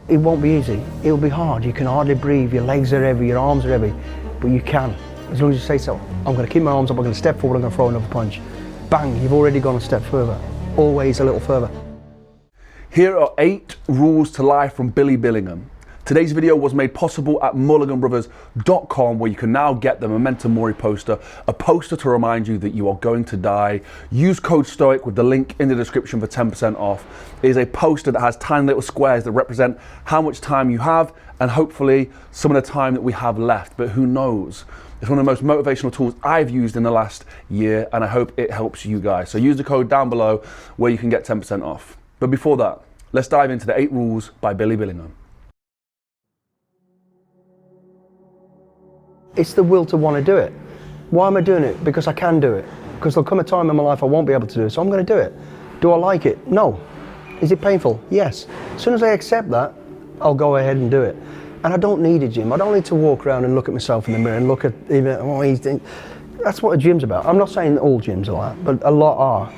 It won't be easy. It'll be hard. You can hardly breathe. Your legs are heavy, your arms are heavy, but you can. As long as you say so. I'm going to keep my arms up, I'm going to step forward, I'm going to throw another punch. Bang, you've already gone a step further. Always a little further. Here are 8 rules to life from Billy Billingham. Today's video was made possible at Mulliganbrothers.com, where you can now get the Memento Mori poster, a poster to remind you that you are going to die. Use code STOIC with the link in the description for 10% off. It is a poster that has tiny little squares that represent how much time you have and hopefully some of the time that we have left, but who knows? It's one of the most motivational tools I've used in the last year, and I hope it helps you guys. So use the code down below where you can get 10% off. But before that, let's dive into the 8 rules by Billy Billingham. It's the will to want to do it. Why am I doing it? Because I can do it. Because there'll come a time in my life I won't be able to do it, so I'm going to do it. Do I like it? No. Is it painful? Yes. As soon as I accept that, I'll go ahead and do it. And I don't need a gym. I don't need to walk around and look at myself in the mirror and look at even, oh, that's what a gym's about. I'm not saying all gyms are like that, but a lot are.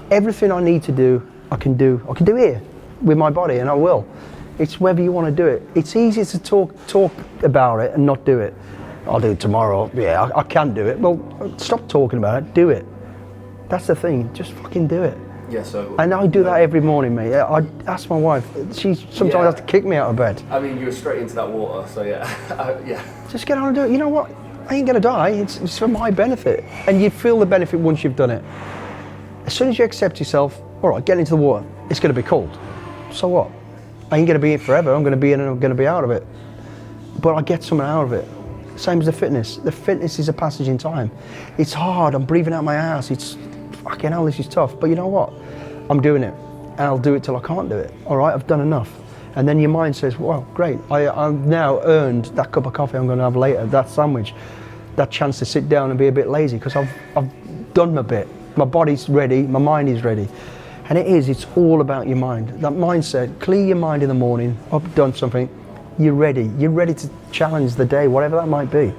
Everything I need to do, I can do here with my body, and I will. It's whether you want to do it. It's easy to talk about it and not do it. I'll do it tomorrow. Yeah, I can do it. Well, stop talking about it. Do it. That's the thing. Just fucking do it. Yeah. So. And I do that every morning, mate. I ask my wife. She sometimes has to kick me out of bed. I mean, you were straight into that water, so yeah. Yeah. Just get on and do it. You know what? I ain't gonna die. It's for my benefit, and you feel the benefit once you've done it. As soon as you accept yourself, all right, get into the water. It's gonna be cold. So what? I ain't gonna be in it forever. I'm gonna be in and I'm gonna be out of it. But I get something out of it. Same as the fitness. The fitness is a passage in time. It's hard, I'm breathing out my ass. It's fucking hell, this is tough. But you know what? I'm doing it. And I'll do it till I can't do it. All right, I've done enough. And then your mind says, well, great. I've now earned that cup of coffee I'm gonna have later, that sandwich, that chance to sit down and be a bit lazy, because I've done my bit. My body's ready, my mind is ready. And it's all about your mind. That mindset, clear your mind in the morning, I've done something, you're ready to challenge the day, whatever that might be.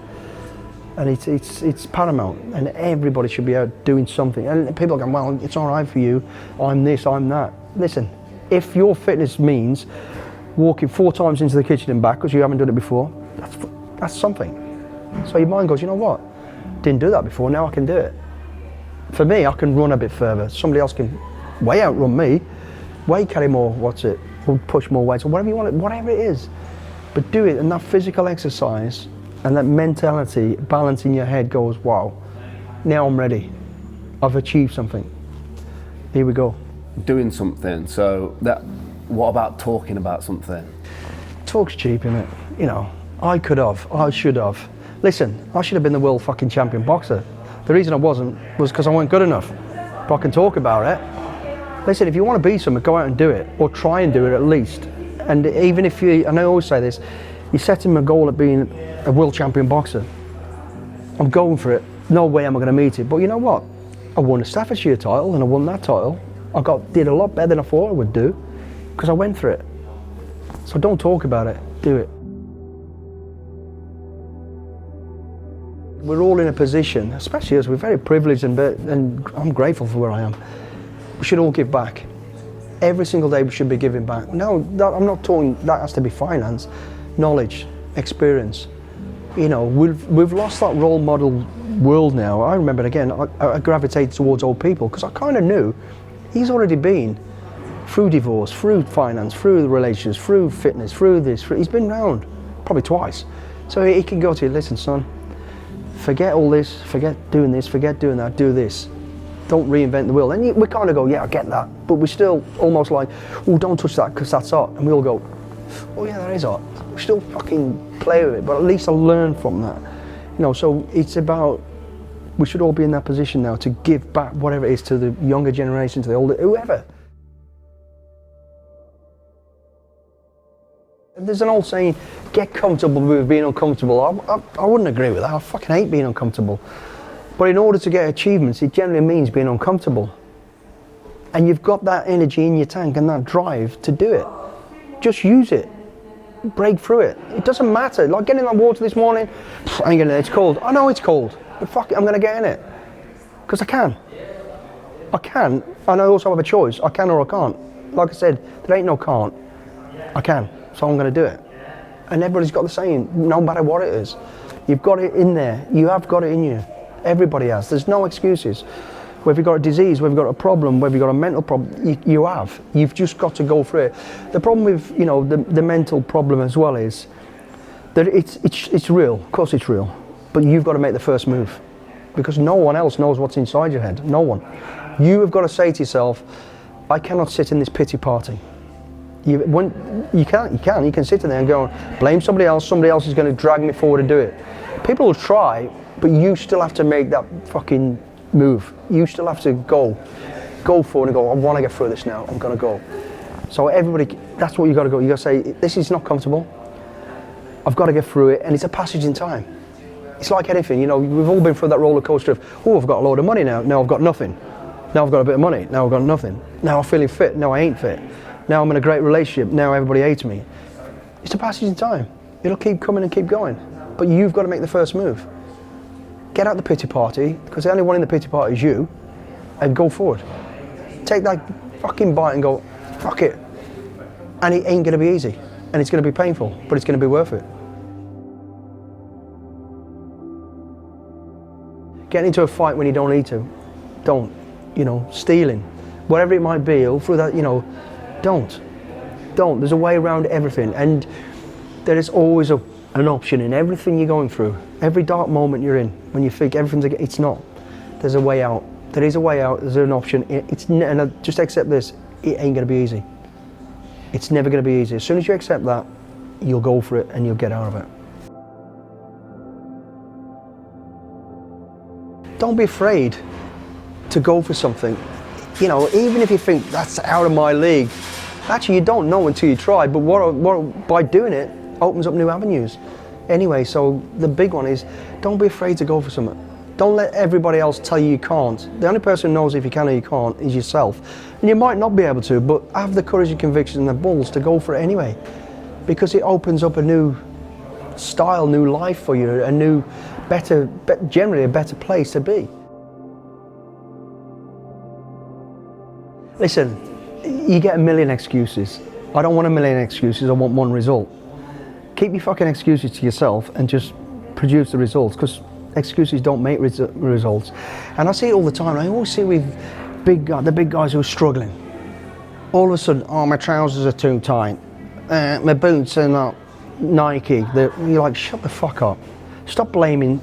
And it's paramount, and everybody should be out doing something. And people go, well, it's all right for you, I'm this, I'm that. Listen, if your fitness means walking 4 times into the kitchen and back because you haven't done it before, that's something. So your mind goes, you know what, didn't do that before, now I can do it. For me, I can run a bit further. Somebody else can way outrun me, way carry more, or push more weights, or whatever you want, whatever it is. But do it, and that physical exercise and that mentality, balance in your head goes, wow, now I'm ready. I've achieved something. Here we go. Doing something, so what about talking about something? Talk's cheap, innit? You know, I should have. Listen, I should have been the world fucking champion boxer. The reason I wasn't was because I wasn't good enough. But I can talk about it. Listen, if you want to be something, go out and do it, or try and do it at least. And even if and I always say this, you're setting a goal of being a world champion boxer. I'm going for it. No way am I going to meet it. But you know what? I won a Staffordshire title, and I won that title. Did a lot better than I thought I would do, because I went for it. So don't talk about it, do it. We're all in a position, especially us, we're very privileged, and I'm grateful for where I am. We should all give back. Every single day we should be giving back. No, I'm not talking, that has to be finance, knowledge, experience. You know, we've lost that role model world now. I remember, again, I gravitated towards old people because I kind of knew he's already been through divorce, through finance, through relationships, through fitness, through this, he's been round, probably twice. So he can go to you, listen son, forget all this, forget doing this, forget doing that, do this. Don't reinvent the wheel. And we kind of go, yeah, I get that. But we're still almost like, oh, don't touch that because that's hot. And we all go, oh yeah, that is hot. We still fucking play with it, but at least I learn from that. You know, so it's about, we should all be in that position now to give back whatever it is to the younger generation, to the older, whoever. There's an old saying, get comfortable with being uncomfortable. I wouldn't agree with that. I fucking hate being uncomfortable. But in order to get achievements, it generally means being uncomfortable. And you've got that energy in your tank and that drive to do it. Just use it. Break through it. It doesn't matter. Like getting in that water this morning, I ain't getting it, it's cold. I know it's cold, but fuck it, I'm gonna get in it. Because I can. I can, and I also have a choice. I can or I can't. Like I said, there ain't no can't. I can. so I'm going to do it. And everybody's got the saying, no matter what it is. You've got it in there. You have got it in you. Everybody has. There's no excuses. Whether you've got a disease, whether you've got a problem, whether you've got a mental problem, you have. You've just got to go through it. The problem with, you know, the mental problem as well is that it's real. Of course it's real. But you've got to make the first move. Because no one else knows what's inside your head. No one. You have got to say to yourself, I cannot sit in this pity party. You can sit in there and go, blame somebody else is going to drag me forward and do it. People will try, but you still have to make that fucking move. You still have to go forward and go, I want to get through this now, I'm going to go. So everybody, that's what you got to go. You got to say, this is not comfortable. I've got to get through it, and it's a passage in time. It's like anything, you know, we've all been through that roller coaster of, oh, I've got a load of money now, now I've got nothing. Now I've got a bit of money, now I've got nothing. Now I'm feeling fit, now I ain't fit. Now I'm in a great relationship, now everybody hates me. It's a passage in time. It'll keep coming and keep going. But you've got to make the first move. Get out the pity party, because the only one in the pity party is you, and go forward. Take that fucking bite and go, fuck it. And it ain't going to be easy. And it's going to be painful, but it's going to be worth it. Getting into a fight when you don't need to. Don't. You know, stealing. Whatever it might be, or through that, you know, don't. There's a way around everything, and there is always an option in everything you're going through. Every dark moment you're in, when you think everything's it's not. There's a way out. There is a way out. There's an option. And just accept this. It ain't going to be easy. It's never going to be easy. As soon as you accept that, you'll go for it and you'll get out of it. Don't be afraid to go for something. You know, even if you think that's out of my league, actually you don't know until you try, but by doing it opens up new avenues. Anyway, so the big one is, don't be afraid to go for something. Don't let everybody else tell you you can't. The only person who knows if you can or you can't is yourself. And you might not be able to, but have the courage and conviction and the balls to go for it anyway. Because it opens up a new style, new life for you, a new, generally a better place to be. Listen, you get a million excuses. I don't want a million excuses, I want one result. Keep your fucking excuses to yourself and just produce the results, because excuses don't make results. And I see it all the time. I always see with the big guys who are struggling. All of a sudden, oh, my trousers are too tight. My boots are not Nike. You're like, shut the fuck up. Stop blaming.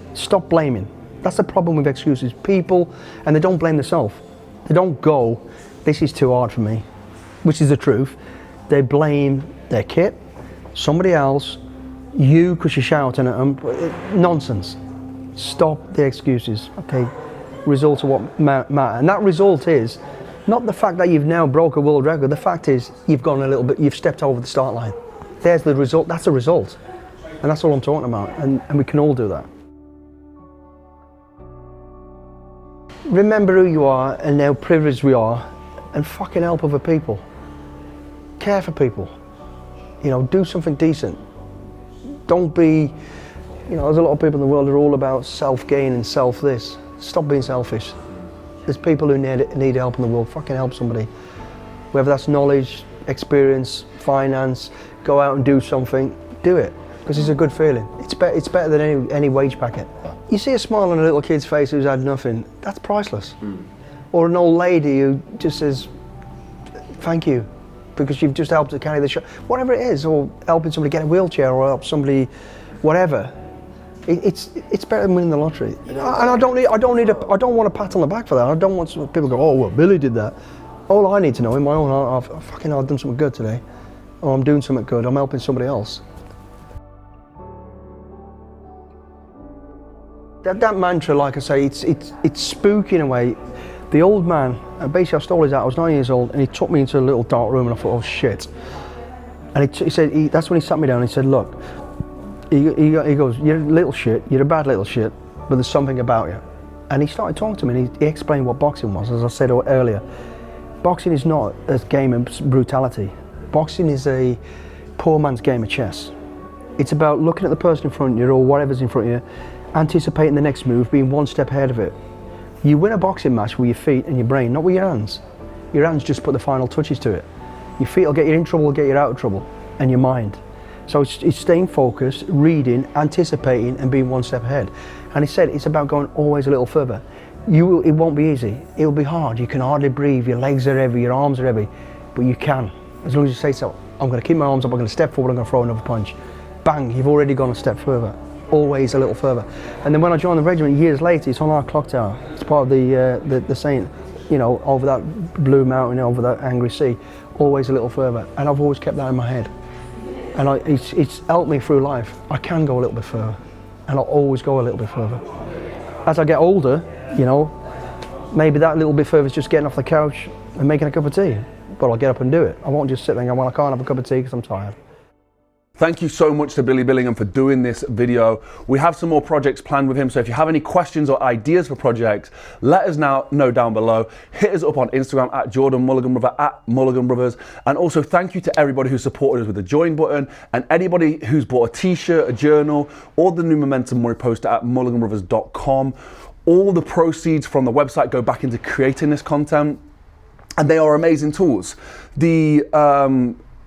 That's the problem with excuses. People, and they don't blame themselves. They don't go, this is too hard for me, which is the truth. They blame their kit, somebody else, you because you're shouting at them. Nonsense. Stop the excuses, okay? Results are what matter. And that result is not the fact that you've now broke a world record. The fact is you've gone a little bit, you've stepped over the start line. There's the result, that's a result. And that's all I'm talking about. And we can all do that. Remember who you are and how privileged we are, and fucking help other people. Care for people. You know, do something decent. Don't be, you know, there's a lot of people in the world who are all about self-gain and self-this. Stop being selfish. There's people who need help in the world. Fucking help somebody. Whether that's knowledge, experience, finance, go out and do something, do it. Because it's a good feeling. It's better than any wage packet. You see a smile on a little kid's face who's had nothing, that's priceless. Or an old lady who just says, thank you, because you've just helped to carry the whatever it is, or helping somebody get a wheelchair, or help somebody, whatever. It's better than winning the lottery. And I don't want a pat on the back for that. I don't want people to go, oh well, Billy did that. All I need to know in my own heart, I've done something good today, or I'm doing something good, I'm helping somebody else. That mantra, like I say, it's spooky in a way. The old man, basically I stole his hat, I was 9 years old, and he took me into a little dark room, and I thought, oh shit. And he said, that's when he sat me down and he said, look, he goes, you're a little shit, you're a bad little shit, but there's something about you. And he started talking to me, and he explained what boxing was. As I said earlier, boxing is not a game of brutality. Boxing is a poor man's game of chess. It's about looking at the person in front of you, or whatever's in front of you, anticipating the next move, being one step ahead of it. You win a boxing match with your feet and your brain, not with your hands. Your hands just put the final touches to it. Your feet will get you in trouble, will get you out of trouble. and your mind. So it's staying focused, reading, anticipating, and being one step ahead. And he said it's about going always a little further. It won't be easy. It'll be hard. You can hardly breathe. Your legs are heavy. Your arms are heavy, but you can. As long as you say so. I'm going to keep my arms up. I'm going to step forward. I'm going to throw another punch. Bang! You've already gone a step further. Always a little further. And then when I joined the regiment years later, it's on our clock tower. It's part of the saying, you know, over that blue mountain, over that angry sea. Always a little further. And I've always kept that in my head. And it's helped me through life. I can go a little bit further, and I'll always go a little bit further. As I get older, you know, maybe that little bit further is just getting off the couch and making a cup of tea. But I'll get up and do it. I won't just sit there and go, well, I can't have a cup of tea because I'm tired. Thank you so much to Billy Billingham for doing this video. We have some more projects planned with him, so if you have any questions or ideas for projects, let us know down below. Hit us up on Instagram at Jordan Mulligan Brother, at Mulliganbrothers. And also thank you to everybody who supported us with the join button, and anybody who's bought a t-shirt, a journal, or the new Momentum Mori poster at mulliganbrothers.com. All the proceeds from the website go back into creating this content, and they are amazing tools. The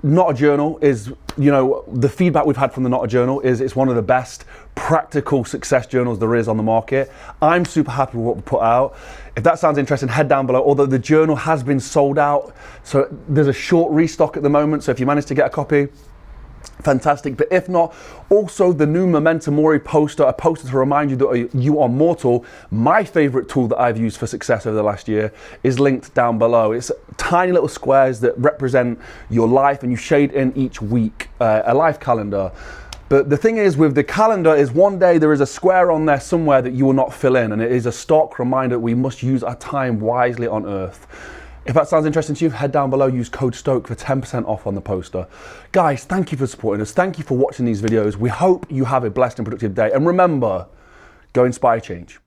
Not a Journal is, you know, the feedback we've had from the Not a Journal is it's one of the best practical success journals there is on the market. I'm super happy with what we put out. If that sounds interesting, head down below, although the journal has been sold out. So there's a short restock at the moment. So if you manage to get a copy, fantastic. But if not, also the new Momentum Mori poster, a poster to remind you that you are mortal. My favorite tool that I've used for success over the last year is linked down below. It's tiny little squares that represent your life, and you shade in each week, a life calendar. But the thing is with the calendar is one day there is a square on there somewhere that you will not fill in, and it is a stark reminder that we must use our time wisely on earth. If that sounds interesting to you, head down below, use code STOKE for 10% off on the poster. Guys, thank you for supporting us. Thank you for watching these videos. We hope you have a blessed and productive day. And remember, go inspire change.